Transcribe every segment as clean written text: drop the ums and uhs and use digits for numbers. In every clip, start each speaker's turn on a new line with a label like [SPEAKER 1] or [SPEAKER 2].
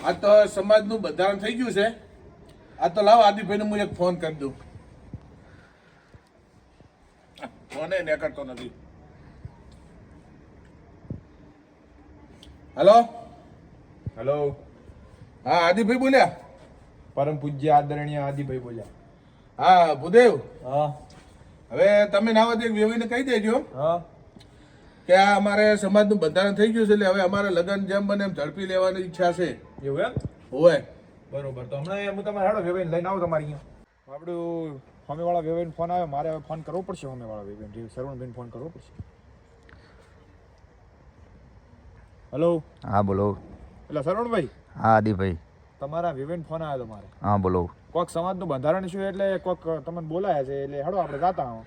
[SPEAKER 1] આ તો સમાજનું બંધારણ થઈ ગયું છે. આ તો લાવ આદિભાઈને હું એક ફોન કરી દઉં. ફોને ને કરતો નથી. Hello
[SPEAKER 2] hello.
[SPEAKER 1] હા આદિભાઈ બોલ્યા?
[SPEAKER 2] પરમ પૂજ્ય આદરણીય આદિભાઈ બોલ્યા.
[SPEAKER 1] હા ભૂદેવ,
[SPEAKER 2] હા
[SPEAKER 1] હવે તમે નાવત એક વ્યવહીને કહી દેજો
[SPEAKER 2] હા
[SPEAKER 1] કે આ અમારે સમાજનું બંધારણ થઈ ગયું છે, એટલે હવે અમારે લગ્ન જેમ બને એમ ઝડપી લેવાની ઈચ્છા છે.
[SPEAKER 2] એવું એમ?
[SPEAKER 1] હોય
[SPEAKER 2] બરોબર. તો હમણાં હું તમારે હેડો વેવાઈને લઈને આવું તમારી અહીંયા. આપણું સામેવાળા વેવાઈને ફોન આવ્યો, મારે હવે ફોન કરવો પડશે. સામેવાળા વેવાઈને સરવણભાઈને ફોન કરવો પડશે. હેલો.
[SPEAKER 3] હા બોલો.
[SPEAKER 2] એટલે સરવણભાઈ.
[SPEAKER 3] હા આદિભાઈ.
[SPEAKER 2] તમારા વેવાઈને ફોન આવ્યો મારે.
[SPEAKER 3] હા બોલો.
[SPEAKER 2] કોઈક સમાજનું બંધારણ શું એટલે કોઈક તમને બોલાયા છે, એટલે હેડો આપણે જાતા આવો.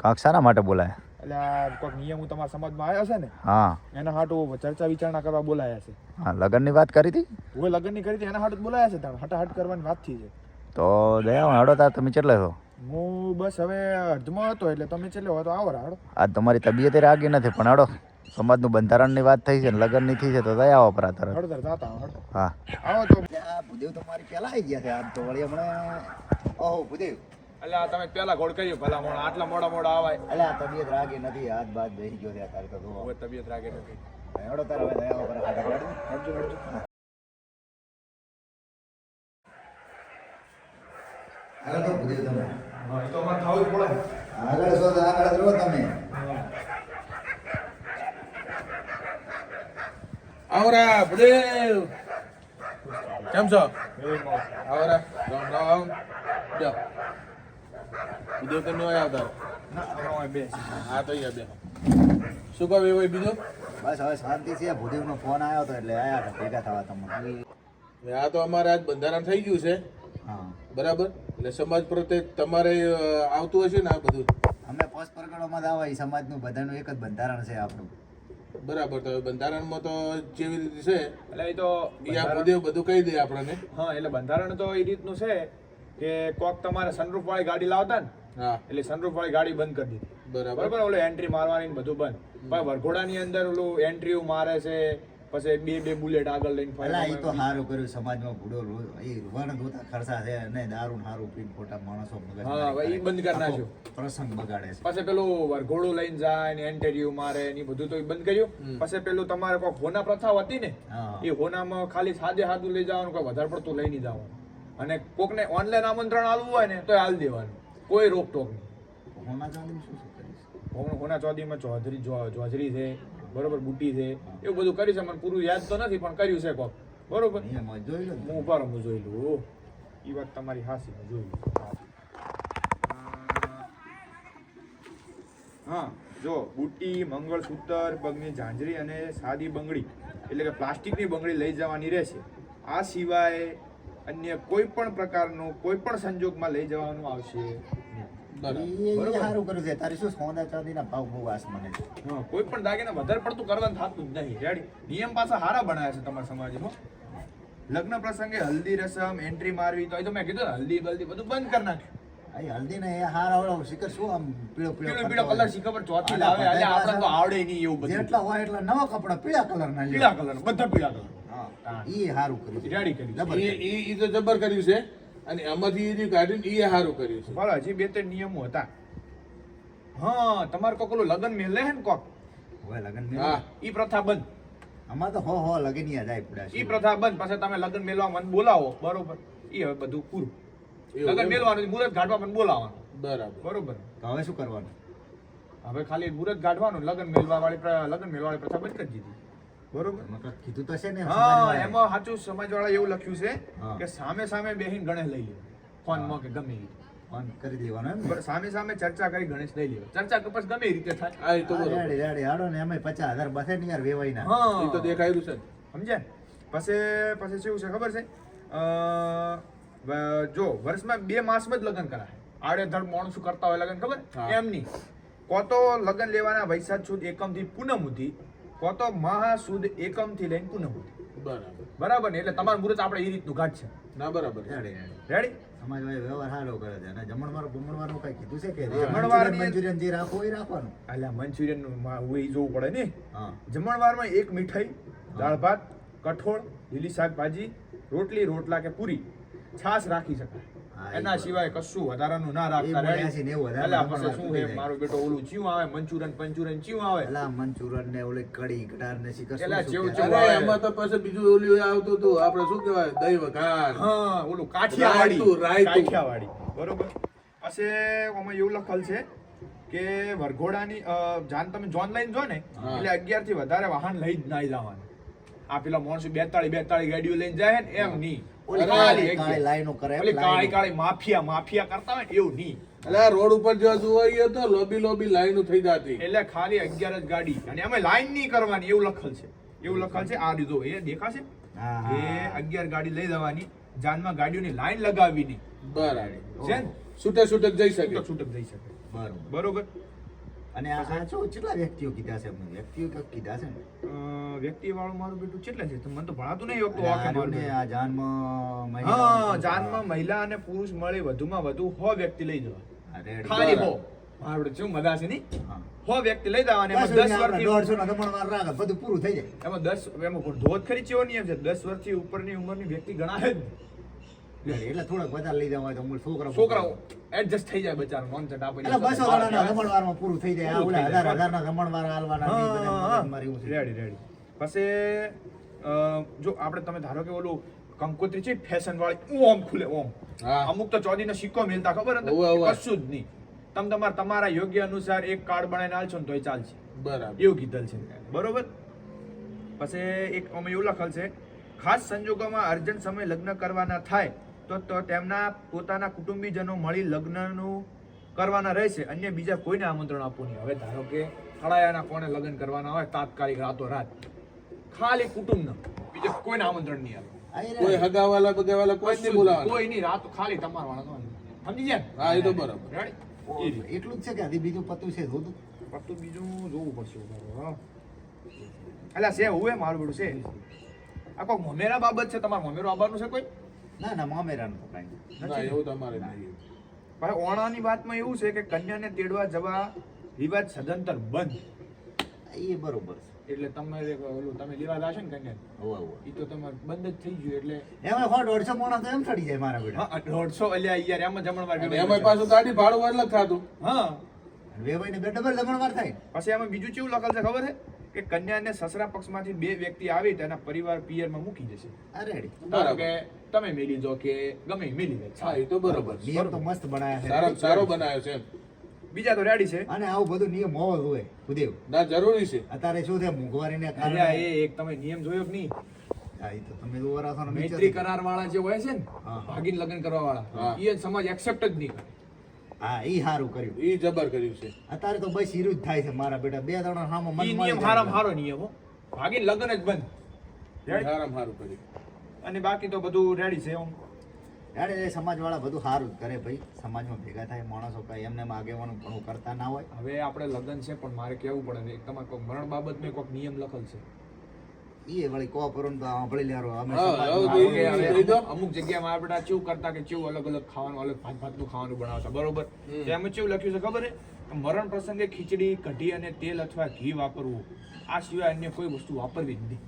[SPEAKER 3] કાંક શાના માટે બોલાય?
[SPEAKER 2] એટલે આ કોઈક નિયમો તમારા સમાજમાં આવ્યા છે ને,
[SPEAKER 3] હા
[SPEAKER 2] એના હાટું ચર્ચા વિચારણા કરવા બોલાયા છે.
[SPEAKER 3] હા લગ્નની વાત કરી હતી.
[SPEAKER 2] હવે લગ્નની કરી હતી એના હાટું જ બોલાયા છે. તાણ હટાહટ કરવાની વાત થઈ છે.
[SPEAKER 3] તો દયા હડો તાર તમે કેટલે છો?
[SPEAKER 2] હું બસ હવે અર્ધમાં હતો, એટલે તમે છેલ્લે હોય તો આવો હાડો.
[SPEAKER 3] આજ તમારી તબિયત રાગી નથી, પણ હડો સમાજનું બંધારણની વાત થઈ છે ને લગ્નની થઈ છે, તો દયા આવો પરા તરત.
[SPEAKER 2] હળદર જાતા આવો હળો.
[SPEAKER 3] હા
[SPEAKER 2] આવો તો.
[SPEAKER 3] ભૂદેવ તમારી પહેલા આવી ગયા છે આજ તો વળી હમણાં. ઓહો ભૂદેવ,
[SPEAKER 2] એટલે આ તમે પેલા ગોળ કર્યો ભલા મોડા, આટલા મોડા આવાય.
[SPEAKER 3] એટલે આ તબિયત રાગી નથી, હાથ બાદ બેસી ગયો છે તારે તો.
[SPEAKER 2] હવે તબિયત રાગે નથી.
[SPEAKER 3] હડો તાર હવે દયા આવો પરા આગળ. આગળ તો ભૂદેવ તમે
[SPEAKER 2] હા એ તો અમારે ખાવું જ પડે.
[SPEAKER 3] આગળ છો તો આગળ જ રહો તમે.
[SPEAKER 1] આવરા ભૂદેવ, કેમ છો? આવરા રામ રામ. જો ભૂદેવ કેમ નહીં આવતા?
[SPEAKER 2] ના બે
[SPEAKER 1] હા તો અહીંયા બે. શું કહો ભાઈ બીજું?
[SPEAKER 3] બસ હવે શાંતિ છે. ભૂદેવનો ફોન આવ્યો હતો એટલે આયા હતા ભેગા થવા તમને.
[SPEAKER 1] આ તો અમારે આજ બંધારણ થઈ ગયું છે,
[SPEAKER 3] હા
[SPEAKER 1] બરાબર. એટલે સમાજ પ્રત્યે તમારે આવતું હશે ને આ બધું?
[SPEAKER 3] અમે પોસ્ટ પરગડોમાં જ આવા. સમાજનું બધાનું એક જ બંધારણ છે આપણું.
[SPEAKER 1] બરાબર. તો બંધારણમાં તો જેવી રીતે છે
[SPEAKER 2] એટલે એ તો
[SPEAKER 1] એ આ ભૂદેવ બધું કહી દે આપણને.
[SPEAKER 2] હા એટલે બંધારણ તો એ રીતનું છે કે કોક તમારે સનરૂફ વાળી ગાડી લાવતા ને,
[SPEAKER 1] હા
[SPEAKER 2] એટલે સનરૂફ વાળી ગાડી બંધ કરી દીધી.
[SPEAKER 1] બરાબર.
[SPEAKER 2] બરાબર. ઓલું એન્ટ્રી મારવાની ને બધું બંધ. પણ વરઘોડાની અંદર ઓલું એન્ટ્રીઓ મારે છે, પછી બે બુલેટ આગળ લઈને
[SPEAKER 3] પેલા એ તો સારું કર્યું. સમાજમાં ભૂડો એ વણ ધોતા ખર્ચા છે અને દારૂ સારું પીને ખોટા માણસો મગજ
[SPEAKER 2] હા ભાઈ એ બંધ કરી નાખ્યું.
[SPEAKER 3] પ્રસંગ બગાડે છે.
[SPEAKER 2] પછી પેલું વરઘોડું લઈને જાય ને એન્ટેરિયો મારે ને એ બધું તો બંધ કર્યું. પછી પેલું તમારે કોઈ હોના પ્રથા હતી ને,
[SPEAKER 3] હા
[SPEAKER 2] એ હોનામાં ખાલી સાદું લઈ જવાનું, કોઈ વધારે પડતું લઈ નહીં જવાનું. અને કોકને ઓનલાઈન આમંત્રણ આલવું હોય ને તો હાલ દેવાનું, કોઈ રોકટોક નહીં.
[SPEAKER 3] હોના ચાંદી શું શું કરીશ?
[SPEAKER 2] હોના ચોધીમાં જોજરી છે, બરોબર, બુટી છે, એવું બધું કર્યું છે. મને પૂરું યાદ તો નથી પણ કર્યું છે કોક. બરોબર.
[SPEAKER 3] એમાં જોઈ લો
[SPEAKER 2] હું ઉભા રહું, જોઈ લઉં. એ વાત તમારી હાસી, જોઈ લઉં. હા જો બુટ્ટી, મંગળસૂત્ર, પગની ઝાંઝરી અને સાદી બંગડી એટલે કે પ્લાસ્ટિકની બંગડી લઈ જવાની રહેશે. આ સિવાય અન્ય કોઈ પણ પ્રકારનું કોઈ પણ સંજોગમાં લઈ જવાનું આવશે નહીં.
[SPEAKER 3] સારું કર્યું છે. તારી શું સોના ચાંદીના ભાવ બહુ આસમાને છે.
[SPEAKER 2] હા કોઈ પણ દાગીના વધારે પડતું કરવાનું થતું જ નહીં. રેડી. નિયમ પાછા હારા બનાવ્યા છે તમારા સમાજમાં. લગ્ન પ્રસંગે હલ્દી રસમ, એન્ટ્રી મારવી, તો એ તો મેં કીધું હલ્દી બલ્દી બધું બંધ કરી નાખ્યું.
[SPEAKER 3] હલ્દી ને એ હારા વાળો શિખર શું આમ પીળો
[SPEAKER 2] પીળો કલર શીખર પર ચોથી લાવે. એટલે આપણે તો આવડે નહીં એવું બધું.
[SPEAKER 3] જેટલા હોય એટલા નવા કપડા પીળા કલર ના
[SPEAKER 2] પીળા કલર, બધા પીળા કલર.
[SPEAKER 3] હા ઈ સારું કર્યું છે.
[SPEAKER 2] રેડી કર્યું.
[SPEAKER 1] એ તો જબર કર્યું છે, અને એમાંથી જે કાઢ્યું એ સારું કર્યું છે.
[SPEAKER 2] બરાબર. હજી બે ત્રણ નિયમો હતા. હા તમારે કોક ઓલું લગ્ન મેલે હે ને કોક,
[SPEAKER 3] હવે લગન
[SPEAKER 1] હા
[SPEAKER 2] ઈ પ્રથા બંધ.
[SPEAKER 3] આમાં તો હો લગન યાદ આવી પડ્યા
[SPEAKER 2] ઈ પ્રથા બંધ. પછી તમે લગ્ન મેલવા મને બોલાવો, બરોબર, ઈ હવે બધું પૂરું. લગ્ન મેલવાનું, મુહૂર્ત ગાંઠવા મને બોલાવવાનું.
[SPEAKER 1] બરાબર.
[SPEAKER 2] બરોબર.
[SPEAKER 3] તો હવે શું કરવાનું?
[SPEAKER 2] હવે ખાલી મુહૂર્ત ગાંઠવાનું, લગ્ન મેલવાળી પ્રથા બંધ કરી દીધી. બરોબર.
[SPEAKER 3] એમાં કાંઈક કીધું તો છે ને
[SPEAKER 2] હા
[SPEAKER 3] સમાજવાળાએ?
[SPEAKER 2] એમાં સાચું સમાજવાળા એવું લખ્યું છે
[SPEAKER 3] હા.
[SPEAKER 2] કે સામે બેહીને ગણેશ લઈ લે, ફોનમાં કે ગમે એ રીતે.
[SPEAKER 3] ફોન કરી દેવાનો એમ ને?
[SPEAKER 2] સામે ચર્ચા કરી ગણેશ લઈ લેવા. ચર્ચા તો પછી ગમે એ રીતે થાય.
[SPEAKER 1] હા એ તો
[SPEAKER 3] હા,
[SPEAKER 1] બરોબર.
[SPEAKER 3] રેડી હાડો ને એમાં 50,000 બસે ને યાર વેવાઈના.
[SPEAKER 2] હા
[SPEAKER 1] એ તો દેખાયું છે.
[SPEAKER 2] સમજ્યા? પછી શું છે ખબર છે? જો વર્ષમાં 2 માસમાં જ લગ્ન કરાય. આડેધડ માણસો કરતા હોય લગ્ન, ખબર
[SPEAKER 1] હા.
[SPEAKER 2] એમ નહીં. કો તો લગ્ન લેવાના વૈશાખ સુદ એકમ થી પૂનમ સુધી, કો તો મહા સુદ એકમ થી લઈને પૂનમ સુધી.
[SPEAKER 1] બરાબર.
[SPEAKER 2] બરાબર ને? એટલે તમારું મુહૂર્ત આપણે એ રીતનું ઘાટ છે.
[SPEAKER 1] ના બરાબર.
[SPEAKER 3] Ready
[SPEAKER 2] ready?
[SPEAKER 3] સમાજવાળાએ વ્યવહાર સારો કરે છે. અને જમણવારનું કઈ કીધું છે કે
[SPEAKER 2] જમણવારની-
[SPEAKER 3] મંચુરિયન જે રાખવું હોય એ રાખવાનું.
[SPEAKER 2] એટલે મંચુરિયન હોય એ જોવું પડે ને.
[SPEAKER 3] હા
[SPEAKER 2] જમણવારમાં 1 મીઠાઈ, દાળ ભાત, કઠોળ, લીલી શાકભાજી, રોટલી રોટલા કે પૂરી છાશ રાખી
[SPEAKER 3] હા,
[SPEAKER 2] શકાય
[SPEAKER 3] એ
[SPEAKER 2] એના
[SPEAKER 3] બરાબર.
[SPEAKER 2] સિવાય કશું વધારાનું ના રાખતા.
[SPEAKER 3] એ 82 ને 90
[SPEAKER 2] અલા,
[SPEAKER 3] વધારાનું
[SPEAKER 2] પછી શું છે
[SPEAKER 3] જમણવાર
[SPEAKER 2] મારો બેટો ઓલું ચિયું આવે મંચુરન પંચુરન ચિયું આવે
[SPEAKER 3] અલા મંચુરન ને ઓલી કઢી ગટાર ને શીખર
[SPEAKER 2] એલા,
[SPEAKER 3] શું
[SPEAKER 2] જેવું
[SPEAKER 3] શું
[SPEAKER 2] જેવું
[SPEAKER 1] અરે
[SPEAKER 2] આવે.
[SPEAKER 1] એમાં તો પછી બીજું ઓલું આવતું હતું આપણે શું કહેવાય દહીં વઘાર
[SPEAKER 2] હા ઓલું કાઠિયાવાડી
[SPEAKER 1] રાયતું.
[SPEAKER 2] કાઠિયાવાડી બરોબર. પછી આમાં એવું લખેલ છે કે વરઘોડાની જાન તમે જોન લાઈન જો ને
[SPEAKER 1] હા.
[SPEAKER 2] એટલે 11 થી વધારે વાહન લઈ જ ના જવાનું. આ પેલા માણસો 42 ગાડીઓ લઈને જાય ને એમ નહીં.
[SPEAKER 3] ઓલી
[SPEAKER 1] અરે,
[SPEAKER 3] કાળી
[SPEAKER 2] 11.
[SPEAKER 3] કાળી લાઈનો કરે
[SPEAKER 2] ઓલી
[SPEAKER 3] લાઈનો.
[SPEAKER 2] કાળી માફિયા કરતા હોય ને એવું નહીં.
[SPEAKER 1] એટલે આ રોડ ઉપર જો જોવાઈએ તો લોબી લાઈનો થઈ જતી.
[SPEAKER 2] એટલે ખાલી 11 જ ગાડી અને એમાં લાઈન નહીં કરવાની એવું લખેલ છે. આ રીતો એ દેખાશે
[SPEAKER 3] હા,
[SPEAKER 2] એ
[SPEAKER 3] હા.
[SPEAKER 2] 11 ગાડી લઈ જવાની જાનમાં ગાડીઓની લાઈન લગાવવી નહીં
[SPEAKER 1] બરાબર
[SPEAKER 2] છે ને?
[SPEAKER 1] છૂટક જઈ શકે.
[SPEAKER 2] છૂટક જઈ શકે
[SPEAKER 3] બરોબર.
[SPEAKER 2] બરોબર.
[SPEAKER 3] અને આ કેટલા વ્યક્તિઓ કીધા છે અમને? વ્યક્તિઓ કઈક કીધા છે ને?
[SPEAKER 2] વ્યક્તિ વાળું મારું બેટું કેટલા છે મને તો ભણાતું નહીં વખતો
[SPEAKER 3] એટલે
[SPEAKER 2] વાંકે મારું
[SPEAKER 3] આને
[SPEAKER 2] બેટું.
[SPEAKER 3] આ જાનમાં
[SPEAKER 2] હા
[SPEAKER 3] મહિલાઓ-
[SPEAKER 2] જાનમાં મહિલા અને પુરુષ મળી વધુમાં વધુ 100 વ્યક્તિ લઈ જવા.
[SPEAKER 3] આ રેડી.
[SPEAKER 2] ખાલી
[SPEAKER 1] બરાબર.
[SPEAKER 2] 100. મારું બેટું શું મજા છે નહીં?
[SPEAKER 3] હા.
[SPEAKER 2] 100 વ્યક્તિ લઈ જવા અને એમાં
[SPEAKER 3] કશું
[SPEAKER 2] 10
[SPEAKER 3] નહીં, આપણે
[SPEAKER 2] વર્ષથી
[SPEAKER 3] 150 ના જમણવાર રાખે, બધું પૂરું થઈ જાય.
[SPEAKER 2] એમાં કોઈ ધોધ ખરી ચેવો નિયમ છે 10 વર્ષથી ઉપરની ઉંમરની વ્યક્તિ ગણાય જ નહીં.
[SPEAKER 3] એટલે થોડાક વધારે લઈ જવા હોય તો અમુક
[SPEAKER 2] છોકરાઓ એડજસ્ટ થઈ જાય બચારા નોન ચટ આપે
[SPEAKER 3] એટલે 200 જણાના જમણવારમાં પૂરું થઈ જાય. આ
[SPEAKER 2] પૂરું
[SPEAKER 3] ઓલા
[SPEAKER 2] થઈ જાય.
[SPEAKER 3] 1000 ના જમણવાર આલવાના નહીં, બધા મગજમારી એવું છે.
[SPEAKER 2] રેડી પછી જો આપણે તમે ધારો કે ઓલું કંકોત્રી છે ફેશન વાળી ઓમ ખુલે ઓમ
[SPEAKER 1] હા.
[SPEAKER 2] અમુક તો ચોદીનો સિક્કો મિલતા ખબર અંદર
[SPEAKER 1] હોવે, હોવે.
[SPEAKER 2] કશું જ નહીં તમારા યોગ્ય અનુસાર એક કાર્ડ બનાવીને આલશો ને તોય ચાલશે
[SPEAKER 1] બરાબર
[SPEAKER 2] એવું કીધેલ છે બરોબર. પછી એક અમે એવું લખેલ છે ખાસ સંજોગોમાં અર્જન્ટ સમય લગ્ન કરવાના થાય તો તેમના પોતાના કુટુંબીજનો મળી લગ્નનું કરવાના રહેશે અન્ય બીજા કોઈને આમંત્રણ આપવું નહીં. હવે ધારો કે ખડાયાના કોને લગ્ન કરવાના હોય તાત્કાલિક રાતોરાત ખાલી કુટુંબનો બીજા કોઈને આમંત્રણ નહીં આપે.
[SPEAKER 3] આ એ
[SPEAKER 1] કોઈ
[SPEAKER 3] રેડી.
[SPEAKER 1] હગાવાલા બગાવાલા કોઈ નહીં બોલાવાના.
[SPEAKER 2] કોઈ નહીં રાત ખાલી તમારા વાળા સમજી જાય
[SPEAKER 1] હા એ તો બરાબર.
[SPEAKER 2] રેડી એ રીતે.
[SPEAKER 3] એટલું જ છે કે હજી બીજું પતું છે જોતું?
[SPEAKER 2] પત્તું બીજું જોવું પડશે અલા છે હું મારું બેડું છે આ કોઈ મમેરા બાબત છે તમારે મમેરો આવવાનું છે કોઈ
[SPEAKER 3] ના ના મામેરાનું તો કાંઈ
[SPEAKER 1] ના
[SPEAKER 3] નથી.
[SPEAKER 1] એવું તમારે નહીં.
[SPEAKER 2] પણ ઓણાની વાતમાં એવું છે કે કન્યાને તેડવા જવા રિવાજ સદંતર બંધ.
[SPEAKER 3] એ બરોબર છે.
[SPEAKER 2] એટલે તમારે ઓલું તમે લેવા જાશો ને કન્યાને
[SPEAKER 3] હોવે, હોવે.
[SPEAKER 2] એ તો તમારે બંધ જ થઈ ગયું એટલે
[SPEAKER 3] એમાં 100-150 માણસ તો એમ ચડી જાય મારા બેટા.
[SPEAKER 2] હા 150 અલ્યા યાર એમાં જમણવાર
[SPEAKER 1] અને એમાંય પાછું ગાડી ભાડું અલગ થતું.
[SPEAKER 2] હા
[SPEAKER 3] વેવાઈને બે ડબલ જમણવાર થાય.
[SPEAKER 2] પછી એમાં બીજું કેવું લખેલ છે ખબર છે કે કન્યાને સસરા પક્ષમાંથી 2 વ્યક્તિ આવી તેના પરિવાર પિયરમાં મૂકી જશે.
[SPEAKER 3] આ રેડી.
[SPEAKER 2] ધારો કે તમે મેલી જો કે ગમે ઈ મેલી લે
[SPEAKER 1] હા એ તો બરોબર.
[SPEAKER 3] નિયમ તો મસ્ત બનાવ્યા છે.
[SPEAKER 1] સારો સારો બનાવ્યો છે એમ.
[SPEAKER 2] બીજા તો રેડી છે
[SPEAKER 3] અને આવું બધું નિયમ હોવો જોઈએ ખુદેવ.
[SPEAKER 1] ના જરૂરી છે.
[SPEAKER 3] અત્યારે શું છે મોંઘવારીને કારણે
[SPEAKER 2] અલ્યા એ એક તમે નિયમ જોયો કે નહીં
[SPEAKER 3] હા, એ તો તમે જોવા રાખો ને નીચે
[SPEAKER 2] મૈત્રી કરાર વાળા જે હોય છે ને
[SPEAKER 3] હા.
[SPEAKER 2] ભાગીને લગ્ન કરવા
[SPEAKER 1] હા.
[SPEAKER 2] વાળા એ સમાજ એક્સેપ્ટ જ નહીં કરે.
[SPEAKER 3] હા ઈ સારું કર્યું.
[SPEAKER 1] ઈ જબર કર્યું છે.
[SPEAKER 3] અત્યારે તો બસ ઈરું જ થાય છે મારા બેટા. બે જણા સામો મન
[SPEAKER 2] ઈ
[SPEAKER 3] મળી
[SPEAKER 2] નિયમ
[SPEAKER 3] જાય.
[SPEAKER 2] હારામાં હારો નિયમ હો ભાગીને લગ્ન જ બંધ
[SPEAKER 1] ઈ હારામાં હારું કર્યું.
[SPEAKER 2] અને બાકી તો બધું રેડી છે એમ
[SPEAKER 3] ત્યારે એ સમાજવાળા બધું સારું જ કરે ભાઈ. સમાજમાં ભેગા થાય માણસો કઈ એમને એમ આગેવાનું ઘણું કરતા ના હોય.
[SPEAKER 2] હવે આપણે લગ્ન છે પણ મારે કેવું પડે ને એક તમારે કોઈ મરણ બાબતમાં કોઈક નિયમ લખેલ છે
[SPEAKER 3] ઈ વળી કો પરોન તો સાંભળી લેરો અમે
[SPEAKER 1] હા,
[SPEAKER 3] સમાજમાં
[SPEAKER 1] હવે
[SPEAKER 2] કે હવે
[SPEAKER 1] કહી દો.
[SPEAKER 2] અમુક જગ્યામાં આપણે બધા કેવું કરતા કે કેવું અલગ અલગ ખાવાનું અલગ ભાતનું ખાવાનું બનાવતા બરોબર તો એમાં કેવું લખ્યું છે ખબર છે મરણ પ્રસંગે ખીચડી કઢી અને તેલ અથવા ઘી વાપરવું આ સિવાય અન્ય કોઈ વસ્તુ વાપરવી જ નહીં.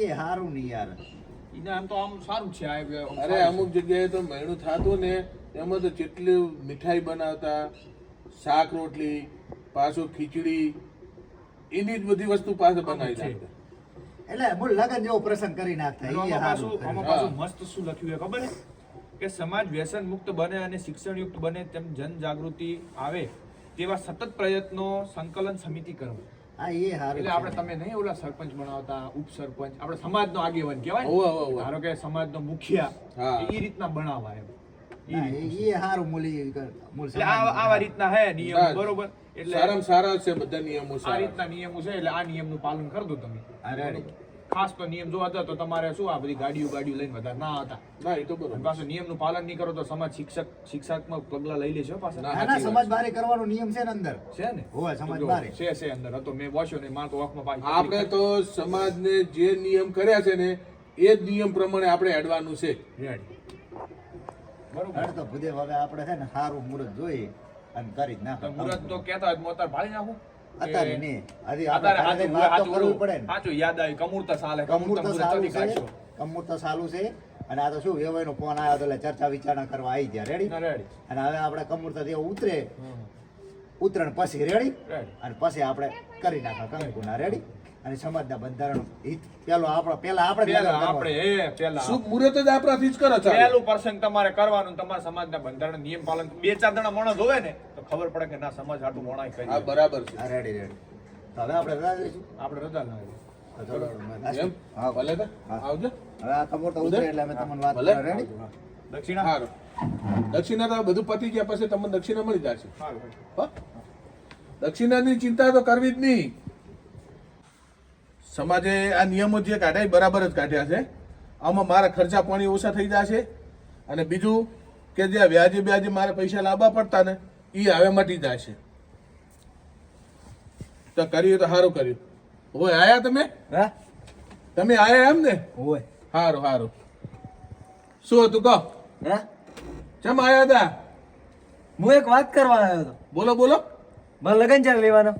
[SPEAKER 3] એ સારું નહીં યાર.
[SPEAKER 2] એને આમ તો આમ સારું છે આ આમ
[SPEAKER 1] અરે
[SPEAKER 2] સારું
[SPEAKER 1] અમુક જગ્યાએ તો મહેણું થતું ને એમાં તો જેટલી મીઠાઈ બનાવતા શાક રોટલી પાછું ખીચડી એની જ બધી વસ્તુ પાસે બનાવી
[SPEAKER 2] છે.
[SPEAKER 1] નાખતા.
[SPEAKER 3] એટલે મૂળ લગન જેવો પ્રસંગ કરી નાખતા.
[SPEAKER 2] અને
[SPEAKER 3] ઈ
[SPEAKER 2] આમાં
[SPEAKER 3] સારું
[SPEAKER 2] પાછું
[SPEAKER 3] કર્યું.
[SPEAKER 2] આમાં પાછું મસ્ત શું લખ્યું છે ખબર છે કે સમાજ વ્યસન મુક્ત બને અને શિક્ષણ યુક્ત બને તેમ જન જાગૃતિ આવે તેવા સતત પ્રયત્નો સંકલન સમિતિ કરવું.
[SPEAKER 3] હા એ સારું
[SPEAKER 2] એટલે
[SPEAKER 3] છે.
[SPEAKER 2] આપણે તમે નહીં ઓલા સરપંચ બનાવતા ઉપસરપંચ આપણે સમાજનો આગેવાન કહેવાય
[SPEAKER 1] હોવે, હોવે, હોવે.
[SPEAKER 2] ધારો કે સમાજનો મુખિયા
[SPEAKER 1] હા.
[SPEAKER 2] એ રીતના બનાવવા એમ ઈ
[SPEAKER 3] ના,
[SPEAKER 2] રીતનું.
[SPEAKER 3] એ સારું મૂલી મૂળ
[SPEAKER 2] એટલે આવા રીતના હે નિયમ
[SPEAKER 1] ના,
[SPEAKER 2] બરોબર એટલે
[SPEAKER 1] સારામાં સારા છે બધા નિયમો
[SPEAKER 2] આ
[SPEAKER 1] સારા.
[SPEAKER 2] રીતના નિયમો છે એટલે આ નિયમનું પાલન કરજો તમે
[SPEAKER 3] હા, રેડી.
[SPEAKER 2] ખાસ તો નિયમ જોવા હતા તો તમારે શું આ બધી ગાડીઓ લઈને વધારે ના હતા
[SPEAKER 1] ના એ તો
[SPEAKER 2] અને
[SPEAKER 1] બરોબર.
[SPEAKER 2] પાછું નિયમનું પાલન નહીં કરો તો સમાજ શિક્ષાત્મક પગલા લઈ લેશે હો પાછા
[SPEAKER 1] ના.
[SPEAKER 3] ના ના
[SPEAKER 1] સાચી
[SPEAKER 3] સમાજ બારે કરવાનો નિયમ છે ને અંદર.
[SPEAKER 2] છે ને
[SPEAKER 3] હોવે, સમાજ
[SPEAKER 2] તો જો,
[SPEAKER 3] બારે.
[SPEAKER 2] છે અંદર હતો મેં વાંચ્યો ને માર તો આંખમાં પાછી
[SPEAKER 1] આપણે તો સમાજને જે નિયમ કર્યા છે ને એ જ નિયમ પ્રમાણે આપણે હેડવાનું છે.
[SPEAKER 2] રેડી. બરોબર
[SPEAKER 3] હાલ તો ભૂદેવ હવે આપણે છે ને સારું મુહૂર્ત જોઈ અને કરી જ
[SPEAKER 2] તો
[SPEAKER 3] નાખો.
[SPEAKER 2] મુરત તો કહેતા હોય તો હું અત્યારે ભાળી નાખું
[SPEAKER 3] અત્યારે
[SPEAKER 2] કે
[SPEAKER 3] નહીં. હજી
[SPEAKER 2] અત્યારે
[SPEAKER 3] આપણે
[SPEAKER 2] હાચું
[SPEAKER 3] વાત તો
[SPEAKER 2] હાચું
[SPEAKER 3] કરવી પડે ને.
[SPEAKER 2] હાચું યાદ આવી કમૂરતા સાલે
[SPEAKER 3] કમૂર્ત
[SPEAKER 2] કમૂરતા
[SPEAKER 3] સાલું
[SPEAKER 2] મુરત
[SPEAKER 3] છે.
[SPEAKER 2] કાઢશો
[SPEAKER 3] કમૂર્ત સાલું છે. અને આ તો શું વેવાઈનો ફોન આવ્યો તો એટલે ચર્ચા વિચારણા કરવા આવી ગયા રેડી
[SPEAKER 2] રેડી
[SPEAKER 3] અને હવે આપણે કમૂરતા જેવો ઉતરે ઉતરણ પછી રેડી અને પછી આપણે કરી નાખા કંકુના રેડી અને સમાજના બંધારણ હિત પેલા આપણે
[SPEAKER 1] શુભ મુહૂર્ત જ આપણાથી જ કરો ચાલો.
[SPEAKER 2] પહેલું પ્રસંગ તમારે કરવાનું તમારા સમાજના બંધારણ નિયમ પાલન 2-4 જણા માણસ હોય ને તો ખબર પડે કે ના સમાજ હાટું વણાય કરી
[SPEAKER 1] હા બરાબર છે.
[SPEAKER 3] રેડી તો હવે આપણે રજા લઈશું
[SPEAKER 2] આપણે રજા ના
[SPEAKER 3] તો ચલો,
[SPEAKER 1] એમ
[SPEAKER 3] હા
[SPEAKER 1] ભલે તો
[SPEAKER 3] હા.
[SPEAKER 1] આવજો.
[SPEAKER 3] હવે આ કમૂરતા ઉતરે એટલે અમે તમને વાત
[SPEAKER 1] ભલે.
[SPEAKER 3] કરવા રેડી
[SPEAKER 2] દક્ષિણા
[SPEAKER 1] સારું દક્ષિણા તો બધું પતી ગયા પછી તમને દક્ષિણા મળી જશે. હો? દક્ષિણાની ચિંતા તો કરવી જ નહીં. સમાજે આ નિયમો જે કાઢ્યા એ બરાબર જ કાઢ્યા છે. આમાં મારા ખર્ચા પાણી ઓછા થઈ જશે અને બીજું કે જે વ્યાજે બ્યાજે મારે પૈસા લાવવા પડતા ને એ હવે મટી જશે. તો કર્યું તો સારું કર્યું. હોય આયા તમે
[SPEAKER 4] હા
[SPEAKER 1] તમે આયા એમ ને
[SPEAKER 4] હોય
[SPEAKER 1] સારું સારું. શું હતું કહો
[SPEAKER 4] હા
[SPEAKER 1] ચમ આયા હતા?
[SPEAKER 4] હું એક વાત કરવા આવ્યો હતો
[SPEAKER 1] બોલો બોલો.
[SPEAKER 4] મારે લગન ચાલ લેવાનો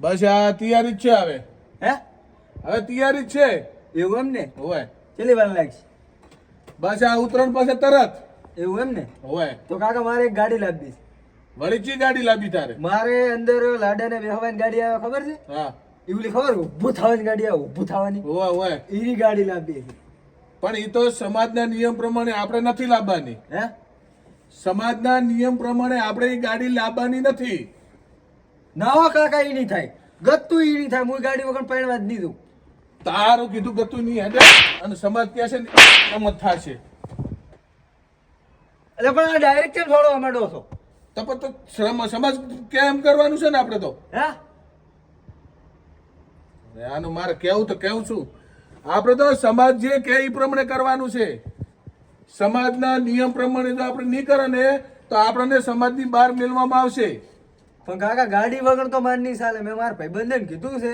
[SPEAKER 1] બસ આ તૈયારી જ છે હવે.
[SPEAKER 4] હે
[SPEAKER 1] હવે તૈયારી જ છે.
[SPEAKER 4] એવું એમ ને
[SPEAKER 1] હોય
[SPEAKER 4] કેટલી વાર લાગશે
[SPEAKER 1] બસ આ ઉતરણ પાસે તરત.
[SPEAKER 4] એવું એમ ને
[SPEAKER 1] હોય
[SPEAKER 4] તો કાકા મારે એક ગાડી લાવી દઈશ
[SPEAKER 1] વળી ચી ગાડી લાવી તારે?
[SPEAKER 4] મારે અંદર લાડાને બેહવાની ગાડી આવે ખબર છે
[SPEAKER 1] હા
[SPEAKER 4] એવલી ખબર ઊભું થવાની ગાડી આવે ઊભું થવાની
[SPEAKER 1] હોય હોય
[SPEAKER 4] એની ગાડી લાવી દઈશ
[SPEAKER 1] પણ એ તો સમાજના નિયમ પ્રમાણે આપણે નથી લાવવાની.
[SPEAKER 4] હે
[SPEAKER 1] સમાજના નિયમ પ્રમાણે આપણે એ ગાડી લાવવાની નથી.
[SPEAKER 4] ના હો કાકા એ નહીં થાય ગત્તું એ નહીં થાય હું ગાડી વગર પહેરવા જ નહીં દઉં
[SPEAKER 1] તારું કીધું ગતું નહીં હેડે અને સમાજ કહે છે ને એમ જ થશે.
[SPEAKER 4] એટલે પણ આ ડાયરેક્ટ કેમ છોડવા માંડો છો
[SPEAKER 1] તો પણ તો સમાજ કેમ કરવાનું છે ને આપણે તો.
[SPEAKER 4] હે
[SPEAKER 1] આનું મારે કેવું તો કેવું છું. આપણે તો સમાજ જે કે એ પ્રમાણે કરવાનું છે. સમાજના નિયમ પ્રમાણે જો આપણે નહીં કરે ને તો આપણને સમાજની બહાર મેળવામાં આવશે.
[SPEAKER 4] પણ કાકા ગાડી વગર તો માર નહીં ચાલે મેં મારા ભાઈબંધને કીધું છે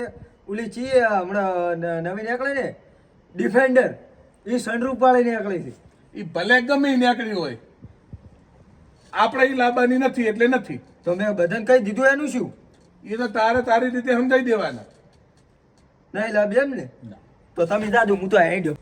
[SPEAKER 4] ઓલી ચી હમણાં નવી નીકળે ને ડિફેન્ડર એ સનરૂફ વાળી નીકળી છે
[SPEAKER 1] એ ભલે ગમે ઈ નીકળી હોય આપણે એ લાવવાની નથી એટલે નથી.
[SPEAKER 4] તો મેં બધાને કહી દીધું એનું શું
[SPEAKER 1] એ તો તારે તારી રીતે સમજાઈ દેવાના.
[SPEAKER 4] નહીં લાભ એમ ને તો તમે જાજો હું તો હેડ્યો